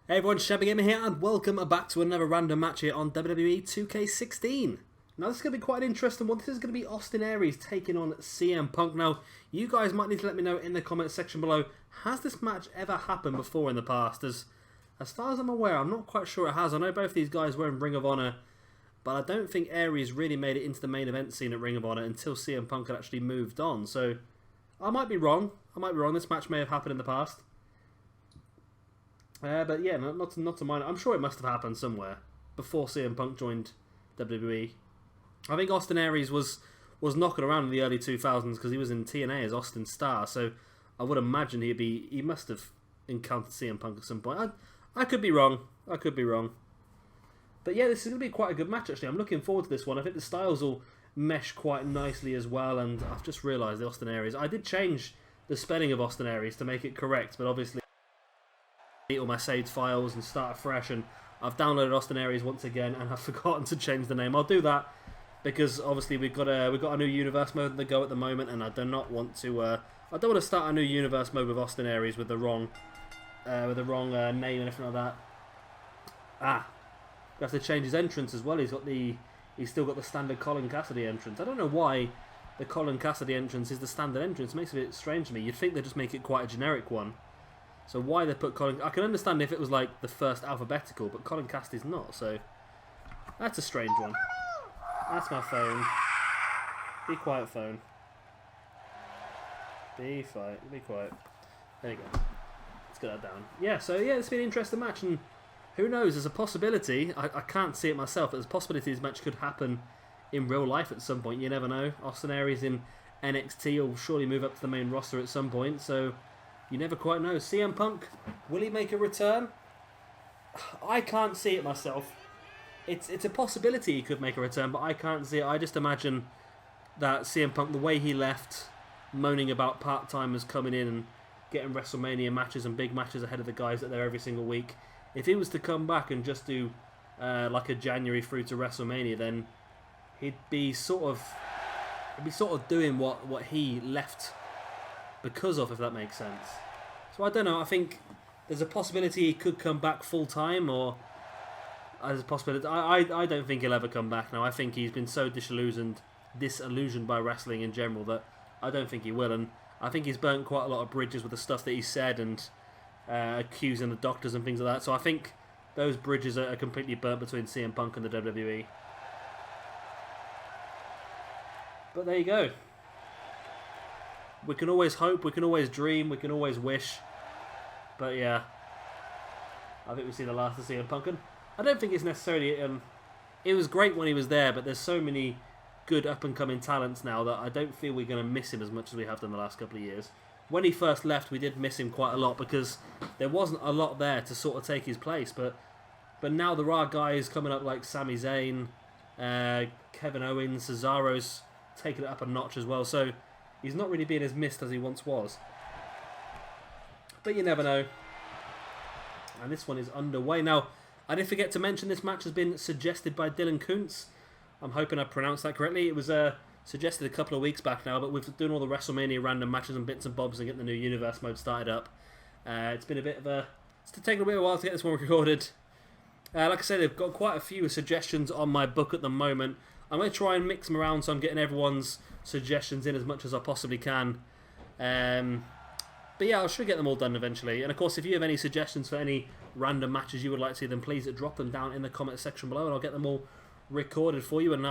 Hey everyone, Shabby Gamer here, and welcome back to another random match here on WWE 2K16. Now this is going to be quite an interesting one. This is going to be Austin Aries taking on CM Punk. Now, you guys might need to let me know in the comment section below, has this match ever happened before in the past? As far as I'm aware, I'm not quite sure it has. I know both these guys were in Ring of Honor, but I don't think Aries really made it into the main event scene at Ring of Honor until CM Punk had actually moved on. So, I might be wrong. This match may have happened in the past. But yeah, not to mind. I'm sure it must have happened somewhere before CM Punk joined WWE. I think Austin Aries was knocking around in the early 2000s because he was in TNA as Austin Starr. So I would imagine he must have encountered CM Punk at some point. I could be wrong. But yeah, this is going to be quite a good match actually. I'm looking forward to this one. I think the styles will mesh quite nicely as well. And I've just realised the Austin Aries. I did change the spelling of Austin Aries to make it correct, but obviously all my saved files and start afresh, and I've downloaded Austin Aries once again and I've forgotten to change the name. I'll do that because obviously we've got a new universe mode to go at the moment, and I do not want to I don't want to start a new universe mode with Austin Aries with the wrong name and everything like that. We have to change his entrance as well. He's still got the standard Colin Cassidy entrance. I don't know why the Colin Cassidy entrance is the standard entrance. It makes it a bit strange to me. You'd think they'd just make it quite a generic one. So why they put Colin... I can understand if it was like the first alphabetical, but Colin Cassidy's not, so... That's a strange one. That's my phone. Be quiet, phone. Be quiet. There you go. Let's get that down. Yeah, so yeah, it's been an interesting match, and who knows, there's a possibility, I can't see it myself, but there's a possibility this match could happen in real life at some point. You never know. Austin Aries in NXT will surely move up to the main roster at some point, so... You never quite know. CM Punk, will he make a return? I can't see it myself. It's a possibility he could make a return, but I can't see it. I just imagine that CM Punk, the way he left, moaning about part-timers coming in and getting WrestleMania matches and big matches ahead of the guys that are there every single week, if he was to come back and just do like a January through to WrestleMania, then he'd be sort of doing what he left because of, if that makes sense. So I don't know, I think there's a possibility he could come back full time, or there's a possibility. I don't think he'll ever come back now. I think he's been so disillusioned by wrestling in general that I don't think he will, and I think he's burnt quite a lot of bridges with the stuff that he said and accusing the doctors and things like that. So I think those bridges are completely burnt between CM Punk and the WWE. But there you go. We can always hope, we can always dream, we can always wish. But yeah, I think we've seen the last of CM Punk. And I don't think it's necessarily... it was great when he was there, but there's so many good up-and-coming talents now that I don't feel we're going to miss him as much as we have done the last couple of years. When he first left, we did miss him quite a lot because there wasn't a lot there to sort of take his place. But now there are guys coming up like Sami Zayn, Kevin Owens, Cesaro's taking it up a notch as well. So he's not really being as missed as he once was. But you never know. And this one is underway. Now, I did forget to mention this match has been suggested by Dylan Koontz. I'm hoping I pronounced that correctly. It was suggested a couple of weeks back now, but with doing all the WrestleMania random matches and bits and bobs and getting the new universe mode started up, it's been a bit of a... It's taken a bit of a while to get this one recorded. Like I said, they've got quite a few suggestions on my book at the moment. I'm going to try and mix them around so I'm getting everyone's suggestions in as much as I possibly can. But yeah, I should get them all done eventually. And of course, if you have any suggestions for any random matches you would like to see, then please drop them down in the comment section below and I'll get them all recorded for you, and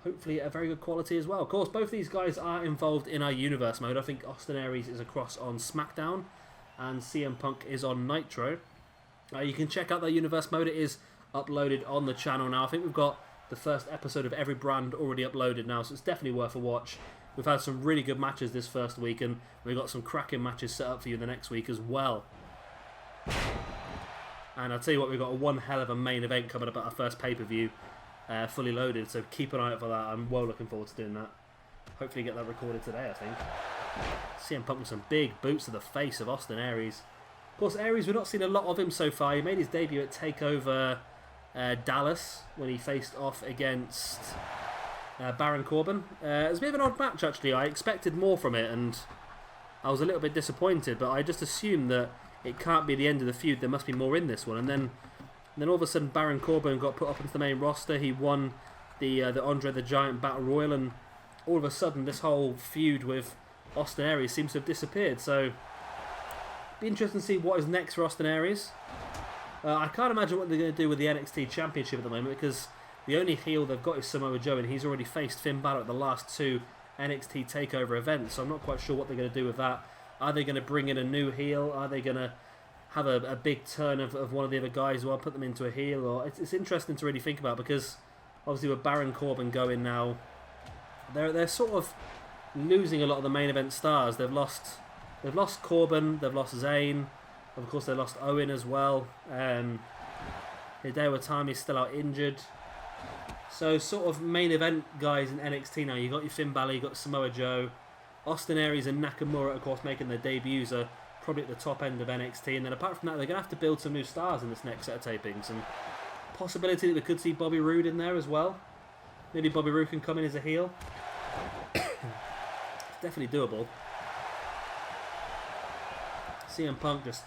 hopefully at a very good quality as well. Of course, both these guys are involved in our universe mode. I think Austin Aries is across on SmackDown and CM Punk is on Nitro. You can check out their universe mode. It is uploaded on the channel now. I think we've got the first episode of every brand already uploaded now, so it's definitely worth a watch. We've had some really good matches this first week, and we've got some cracking matches set up for you the next week as well. And I'll tell you what, we've got one hell of a main event coming up at our first pay-per-view, fully loaded, so keep an eye out for that. I'm well looking forward to doing that. Hopefully get that recorded today, I think. CM Punk with some big boots to the face of Austin Aries. Of course, Aries, we've not seen a lot of him so far. He made his debut at TakeOver Dallas when he faced off against Baron Corbin. It was a bit of an odd match actually. I expected more from it and I was a little bit disappointed, but I just assumed that it can't be the end of the feud. There must be more in this one. And then all of a sudden, Baron Corbin got put up into the main roster. He won the Andre the Giant Battle Royal, and all of a sudden, this whole feud with Austin Aries seems to have disappeared. So, be interesting to see what is next for Austin Aries. I can't imagine what they're going to do with the NXT Championship at the moment, because the only heel they've got is Samoa Joe, and he's already faced Finn Balor at the last 2 NXT TakeOver events. So I'm not quite sure what they're going to do with that. Are they going to bring in a new heel? Are they going to have a big turn of one of the other guys, or put them into a heel? Or it's interesting to really think about, because obviously with Baron Corbin going now, they're sort of losing a lot of the main event stars. They've lost Corbin, they've lost Zayn, of course they lost Owen as well. Hideo Itami's still out injured. So sort of main event guys in NXT now. You got your Finn Balor, you got Samoa Joe, Austin Aries and Nakamura, of course, making their debuts, are probably at the top end of NXT. And then apart from that, they're going to have to build some new stars in this next set of tapings. And possibility that we could see Bobby Roode in there as well. Maybe Bobby Roode can come in as a heel. Definitely doable. CM Punk just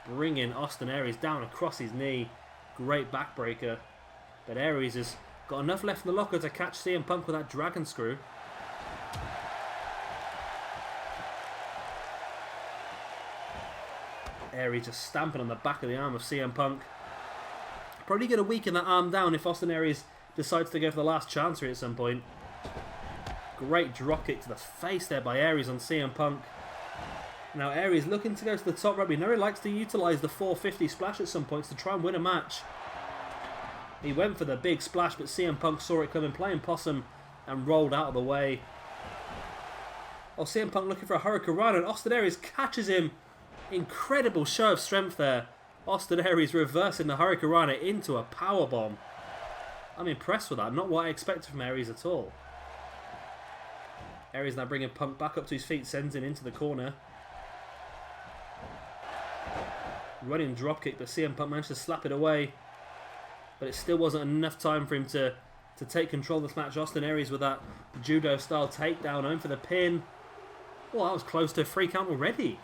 bringing Austin Aries down across his knee. Great backbreaker. But Aries has got enough left in the locker to catch CM Punk with that dragon screw. Aries just stamping on the back of the arm of CM Punk. Probably going to weaken that arm down if Austin Aries decides to go for the last chancery at some point. Great dropkick to the face there by Aries on CM Punk. Now Aries looking to go to the top rope. We know he likes to utilise the 450 splash at some points to try and win a match. He went for the big splash, but CM Punk saw it coming, playing possum, and rolled out of the way. Oh, CM Punk looking for a Hurricanrana, and Austin Aries catches him. Incredible show of strength there. Austin Aries reversing the Hurricanrana into a powerbomb. I'm impressed with that. Not what I expected from Aries at all. Aries now bringing Punk back up to his feet, sends him into the corner. Running dropkick, but CM Punk managed to slap it away. But it still wasn't enough time for him to take control of this match. Austin Aries with that judo-style takedown, home for the pin. Well, that was close to a 3 count already.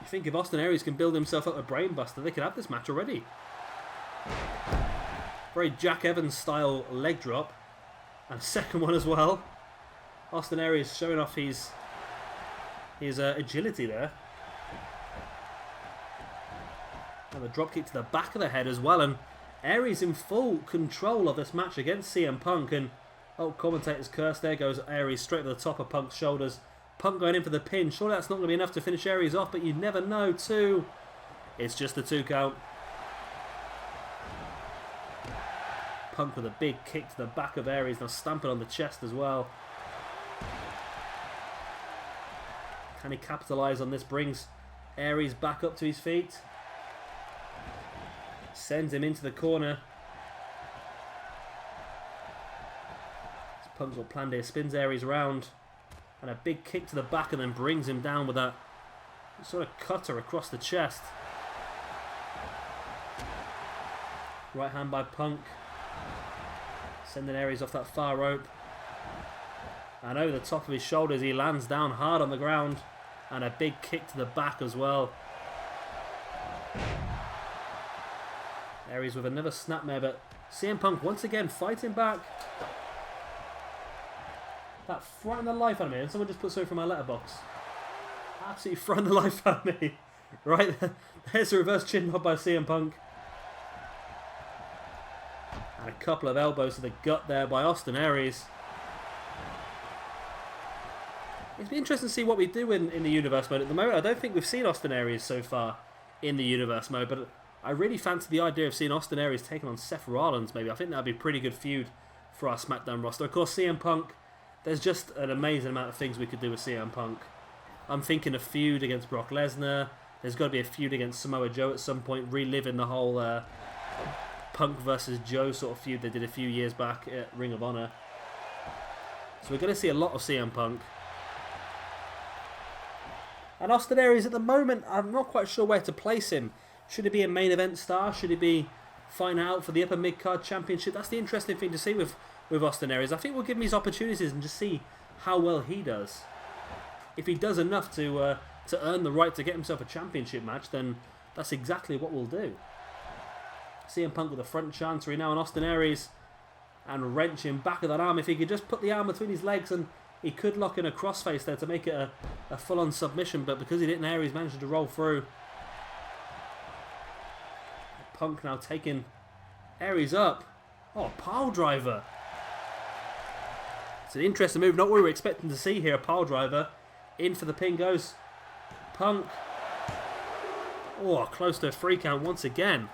You think if Austin Aries can build himself up a brainbuster, they could have this match already. Very Jack Evans style leg drop. And a second one as well. Austin Aries showing off his agility there. And the dropkick to the back of the head as well. And Aries in full control of this match against CM Punk. And, oh, commentator's curse. There goes Aries straight to the top of Punk's shoulders. Punk going in for the pin. Surely that's not going to be enough to finish Aries off, but you never know too. It's just a 2 count. Punk with a big kick to the back of Aries, now stamping on the chest as well. Can he capitalise on this? Brings Aries back up to his feet. Sends him into the corner. Punk's got planned here. Spins Aries around. And a big kick to the back, and then brings him down with that sort of cutter across the chest. Right hand by Punk. Sending Aries off that far rope. And over the top of his shoulders, he lands down hard on the ground. And a big kick to the back as well. Aries with another snapmare, but CM Punk once again fighting back. That frightened the life out of me. And someone just put something from my letterbox. Absolutely frightened the life out of me. Right there. There's a reverse chin knob by CM Punk. And a couple of elbows to the gut there by Austin Aries. It's been interesting to see what we do in the Universe mode. At the moment, I don't think we've seen Austin Aries so far in the Universe mode. But I really fancy the idea of seeing Austin Aries taking on Seth Rollins, maybe. I think that would be a pretty good feud for our SmackDown roster. Of course, CM Punk, there's just an amazing amount of things we could do with CM Punk. I'm thinking a feud against Brock Lesnar. There's got to be a feud against Samoa Joe at some point, reliving the whole Punk versus Joe sort of feud they did a few years back at Ring of Honor. So we're going to see a lot of CM Punk. And Austin Aries, at the moment, I'm not quite sure where to place him. Should he be a main event star? Should he be fighting out for the upper mid-card championship? That's the interesting thing to see with Austin Aries. I think we'll give him his opportunities and just see how well he does. If he does enough to to earn the right to get himself a championship match, then that's exactly what we'll do. CM Punk with a front chancery now on Austin Aries, and wrenching back of that arm. If he could just put the arm between his legs, and he could lock in a crossface there to make it a full-on submission, but because he didn't, Aries managed to roll through. Punk now taking Aries up. Oh, pile driver. It's an interesting move, not what we were expecting to see here, a pile driver. In for the pin goes Punk. Oh, close to a 3 count once again.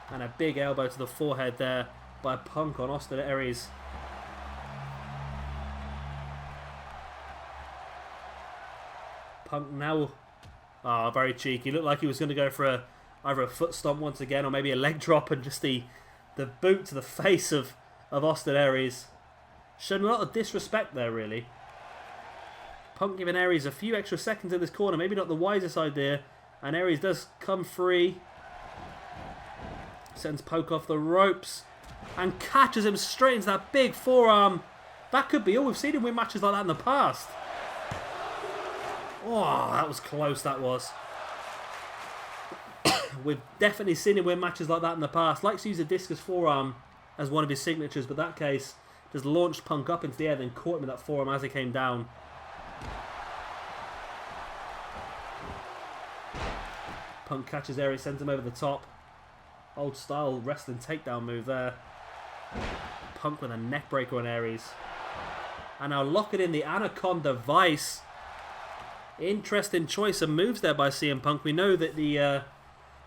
And a big elbow to the forehead there by Punk on Austin Aries. Punk now, very cheeky. Looked like he was going to go for either a foot stomp once again, or maybe a leg drop, and just the boot to the face of Austin Aries. Showing a lot of disrespect there, really. Punk giving Aries a few extra seconds in this corner. Maybe not the wisest idea. And Aries does come free. Sends Punk off the ropes. And catches him straight into that big forearm. That could be all. We've seen him win matches like that in the past. Oh, that was close, that was. We've definitely seen him win matches like that in the past. Likes to use a discus forearm as one of his signatures, but that case just launched Punk up into the air, then caught him with that forearm as he came down. Punk catches Aries, sends him over the top. Old style wrestling takedown move there. Punk with a neck breaker on Aries. And now locking in the Anaconda Vice. Interesting choice of moves there by CM Punk. We know that the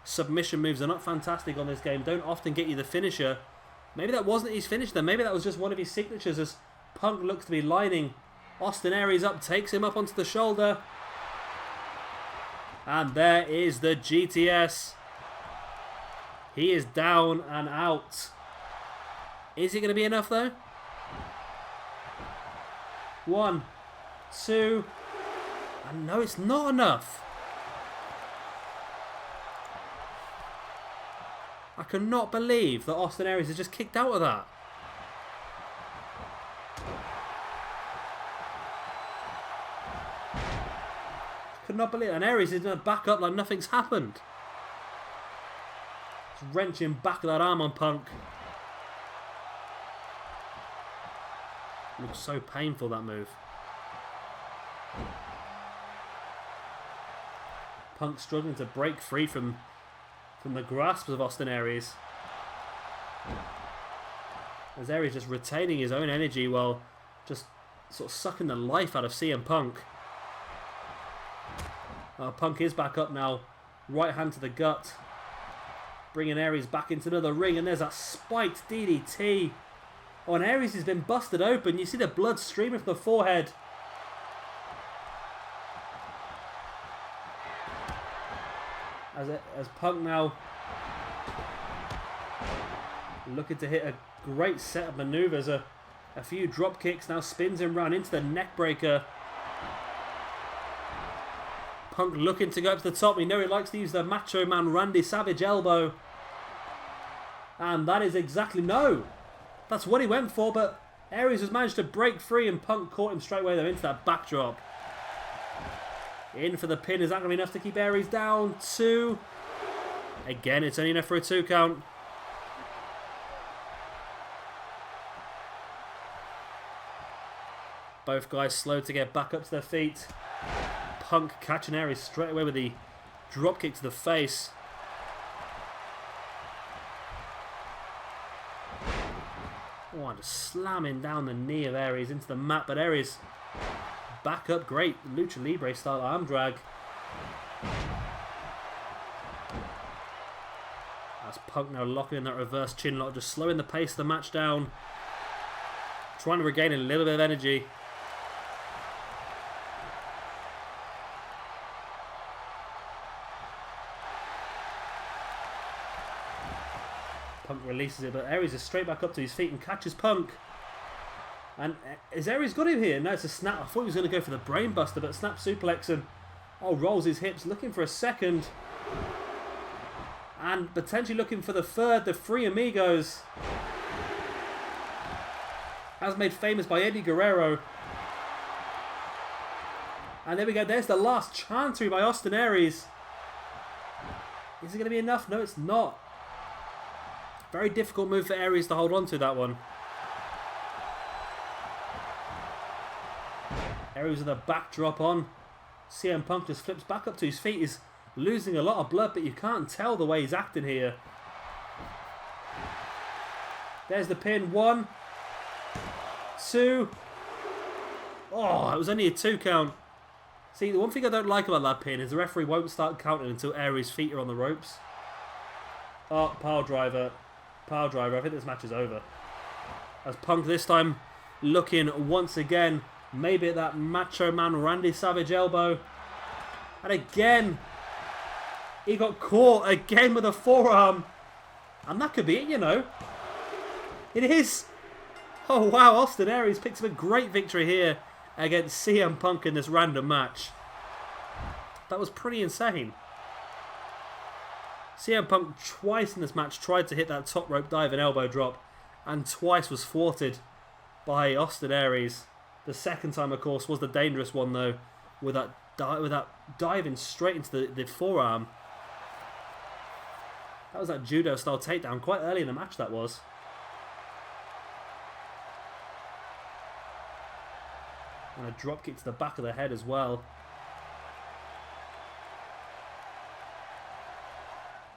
submission moves are not fantastic on this game. Don't often get you the finisher. Maybe that wasn't his finish then. Maybe that was just one of his signatures, as Punk looks to be lining Austin Aries up. Takes him up onto the shoulder. And there is the GTS. He is down and out. Is it going to be enough though? 1, 2... And no, it's not enough. I cannot believe that Austin Aries has just kicked out of that. Could not believe it. And Aries is going to back up like nothing's happened. Just wrenching back of that arm on Punk. Looks so painful, that move. Punk struggling to break free from the grasp of Austin Aries. As Aries just retaining his own energy while just sort of sucking the life out of CM Punk. Punk is back up now. Right hand to the gut. Bringing Aries back into another ring. And there's that spiked DDT. Oh, and Aries has been busted open. You see the blood streaming from the forehead. As Punk now looking to hit a great set of maneuvers, a few drop kicks, now spins him round into the neck breaker. Punk looking to go up to the top. We know he likes to use the Macho Man Randy Savage elbow, and that is exactly that's what he went for. But Aries has managed to break free, and Punk caught him straight away there into that backdrop. In for the pin. Is that going to be enough to keep Aries down? 2. Again, it's only enough for a 2 count. Both guys slow to get back up to their feet. Punk catching Aries straight away with the dropkick to the face. Oh, and just slamming down the knee of Aries into the mat, but Aries back up, great Lucha Libre style arm drag. As Punk now locking in that reverse chin lock, just slowing the pace of the match down. Trying to regain a little bit of energy. Punk releases it, but Aries is straight back up to his feet and catches Punk. And has Aries got him here? No, it's a snap. I thought he was going to go for the brain buster, but snap suplex and rolls his hips, looking for a second. And potentially looking for the third, the Three Amigos. As made famous by Eddie Guerrero. And there we go. There's the last chancery by Austin Aries. Is it going to be enough? No, it's not. Very difficult move for Aries to hold on to that one. Aries with a backdrop on. CM Punk just flips back up to his feet. He's losing a lot of blood, but you can't tell the way he's acting here. There's the pin. 1, 2. Oh, it was only a 2 count. See, the one thing I don't like about that pin is the referee won't start counting until Aries' feet are on the ropes. Oh, pile driver. Pile driver. I think this match is over. As Punk this time looking once again maybe at that Macho Man Randy Savage elbow. And again, he got caught again with a forearm. And that could be it, you know. It is. Oh, wow. Austin Aries picks up a great victory here against CM Punk in this random match. That was pretty insane. CM Punk twice in this match tried to hit that top rope dive and elbow drop, and twice was thwarted by Austin Aries. The second time, of course, was the dangerous one, though, with that diving straight into the forearm. That was that judo-style takedown quite early in the match, that was. And a drop kick to the back of the head as well.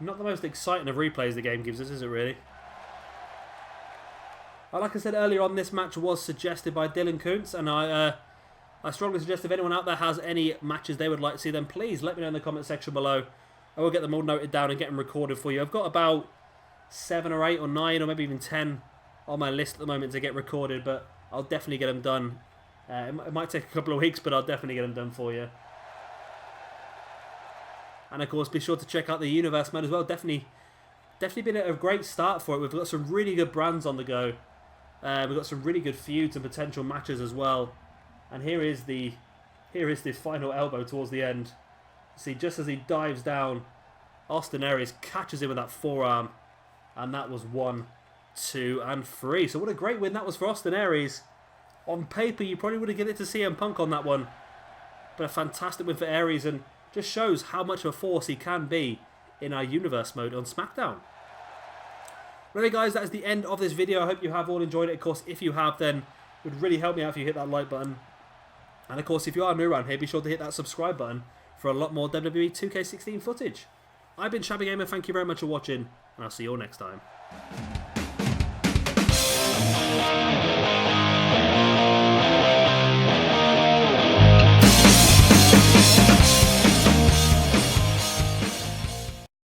Not the most exciting of replays the game gives us, is it really? Like I said earlier on, this match was suggested by Dylan Koontz, and I strongly suggest if anyone out there has any matches they would like to see, then please let me know in the comment section below. I will get them all noted down and get them recorded for you. I've got about 7 or 8 or 9 or maybe even 10 on my list at the moment to get recorded, but I'll definitely get them done. It might take a couple of weeks, but I'll definitely get them done for you. And of course, be sure to check out the Universe mode as well. Definitely been a great start for it. We've got some really good brands on the go. We've got some really good feuds and potential matches as well. And here is this final elbow towards the end. See, just as he dives down, Austin Aries catches him with that forearm, and that was 1, 2, and 3. So what a great win that was for Austin Aries. On paper, you probably would have given it to CM Punk on that one, but a fantastic win for Aries, and just shows how much of a force he can be in our Universe mode on SmackDown. Really, guys, that is the end of this video. I hope you have all enjoyed it. Of course, if you have, then it would really help me out if you hit that like button. And of course, if you are new around here, be sure to hit that subscribe button for a lot more WWE 2K16 footage. I've been Shabby Gamer. Thank you very much for watching, and I'll see you all next time.